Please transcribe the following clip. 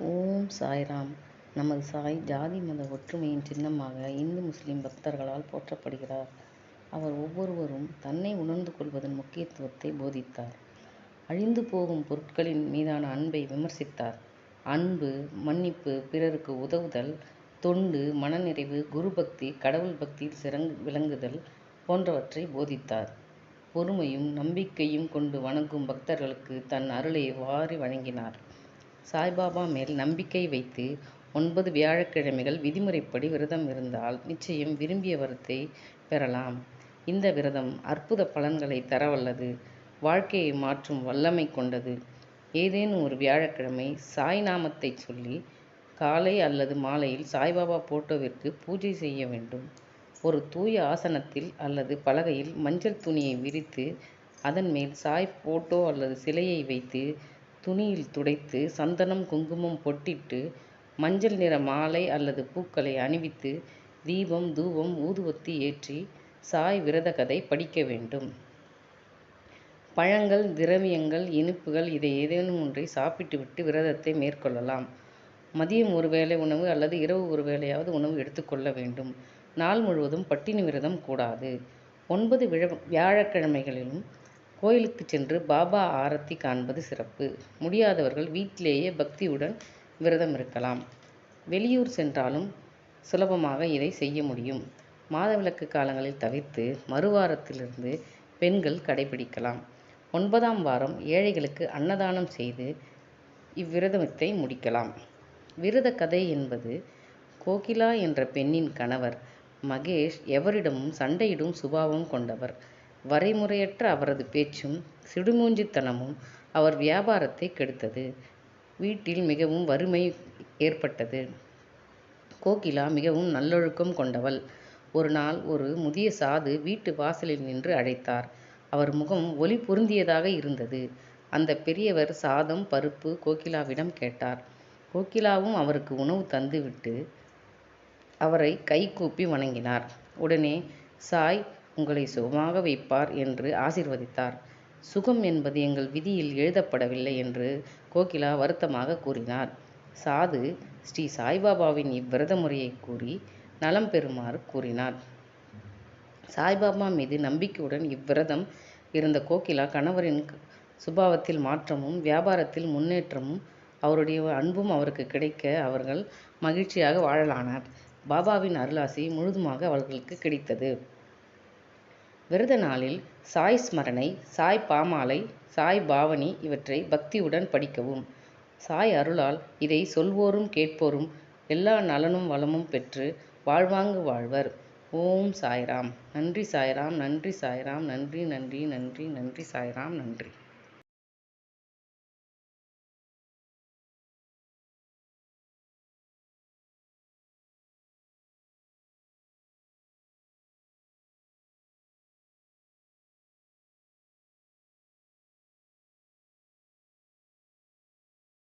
ஓம் சாய்ராம். நமது சாய் ஜாதி மத ஒற்றுமையின் சின்னமாக இந்து முஸ்லிம் பக்தர்களால் போற்றப்படுகிறார். அவர் ஒவ்வொருவரும் தன்னை உணர்ந்து கொள்வதன் முக்கியத்துவத்தை போதித்தார். அழிந்து போகும் பொருட்களின் மீதான அன்பை விமர்சித்தார். அன்பு, மன்னிப்பு, பிறருக்கு உதவுதல், தொண்டு, மனநிறைவு, குரு பக்தி, கடவுள் பக்தியில் விளங்குதல் போன்றவற்றை போதித்தார். பொறுமையும் நம்பிக்கையும் கொண்டு வணங்கும் பக்தர்களுக்கு தன் அருளை வாரி வழங்கினார். சாய்பாபா மேல் நம்பிக்கை வைத்து 9 வியாழக்கிழமைகள் விதிமுறைப்படி விரதம் இருந்தால் நிச்சயம் விரும்பிய வரத்தை பெறலாம். இந்த விரதம் அற்புத பலன்களை தரவல்லது, வாழ்க்கையை மாற்றும் வல்லமை கொண்டது. ஏதேனும் ஒரு வியாழக்கிழமை சாய் நாமத்தை சொல்லி காலை அல்லது மாலையில் சாய்பாபா போட்டோவிற்கு பூஜை செய்ய வேண்டும். ஒரு தூய ஆசனத்தில் அல்லது பலகையில் மஞ்சள் துணியை விரித்து அதன் மேல் சாய் போட்டோ அல்லது சிலையை வைத்து துணியில் துடைத்து சந்தனம், குங்குமம் பொட்டிட்டு மஞ்சள் நிற மாலை அல்லது பூக்களை அணிவித்து தீபம், தூபம், ஊதுவத்தி ஏற்றி சாய் விரத கதை படிக்க வேண்டும். பழங்கள், திரவியங்கள், இனிப்புகள் இதை ஏதேனும் ஒன்றை சாப்பிட்டுவிட்டு விரதத்தை மேற்கொள்ளலாம். மதியம் ஒரு வேளை உணவு அல்லது இரவு ஒரு வேளையாவது உணவு எடுத்துக்கொள்ள வேண்டும். நாள் முழுவதும் பட்டினி விரதம் கூடாது. 9 வியாழக்கிழமைகளிலும் கோயிலுக்கு சென்று பாபா ஆரத்தி காண்பது சிறப்பு. முடியாதவர்கள் வீட்டிலேயே பக்தியுடன் விரதம் இருக்கலாம். வெளியூர் சென்றாலும் சுலபமாக இதை செய்ய முடியும். மாதவிலக்கு காலங்களில் தவிர்த்து மறுவாரத்திலிருந்து பெண்கள் கடைபிடிக்கலாம். 9ஆம் வாரம் ஏழைகளுக்கு அன்னதானம் செய்து இவ்விரதத்தை முடிக்கலாம். விரத கதை என்பது கோகிலா என்ற பெண்ணின் கணவர் மகேஷ் எவரிடமும் சண்டையிடும் சுபாவம் கொண்டவர். வரைமுறையற்ற அவரது பேச்சும் சிடுமூஞ்சித்தனமும் அவர் வியாபாரத்தை கெடுத்தது. வீட்டில் மிகவும் வறுமை ஏற்பட்டது. கோகிலா மிகவும் நல்லொழுக்கம் கொண்டவள். ஒரு நாள் ஒரு முதிய சாது வீட்டு வாசலில் நின்று அழைத்தார். அவர் முகம் ஒளி பொருந்தியதாக இருந்தது. அந்த பெரியவர் சாதம், பருப்பு கோகிலாவிடம் கேட்டார். கோகிலாவும் அவருக்கு உணவு தந்துவிட்டு அவரை கைகூப்பி வணங்கினார். உடனே சாய் உங்களை சுகமாக வைப்பார் என்று ஆசீர்வதித்தார். சுகம் என்பது எங்கள் விதியில் எழுதப்படவில்லை என்று கோகிலா வருத்தமாக கூறினார். சாது ஸ்ரீ சாய்பாபாவின் இவ்விரத முறையை கூறி நலம் பெறுமாறு கூறினார். சாய்பாபா மீது நம்பிக்கையுடன் இவ்விரதம் இருந்த கோகிலா கணவரின் சுபாவத்தில் மாற்றமும் வியாபாரத்தில் முன்னேற்றமும் அவருடைய அன்பும் அவருக்கு கிடைக்க அவர்கள் மகிழ்ச்சியாக வாழலானார். பாபாவின் அருளாசி முழுதுமாக அவர்களுக்கு கிடைத்தது. விரத நாளில் சாய் ஸ்மரணை, சாய் பாமாலை, சாய் பாவனி இவற்றை பக்தியுடன் படிக்கவும். சாய் அருளால் இதை சொல்வோரும் கேட்போரும் எல்லா நலனும் வளமும் பெற்று வாழ்வாங்கு வாழ்வர். ஓம் சாய்ராம். நன்றி சாய்ராம். நன்றி சாய்ராம். நன்றி நன்றி நன்றி நன்றி சாய்ராம். நன்றி.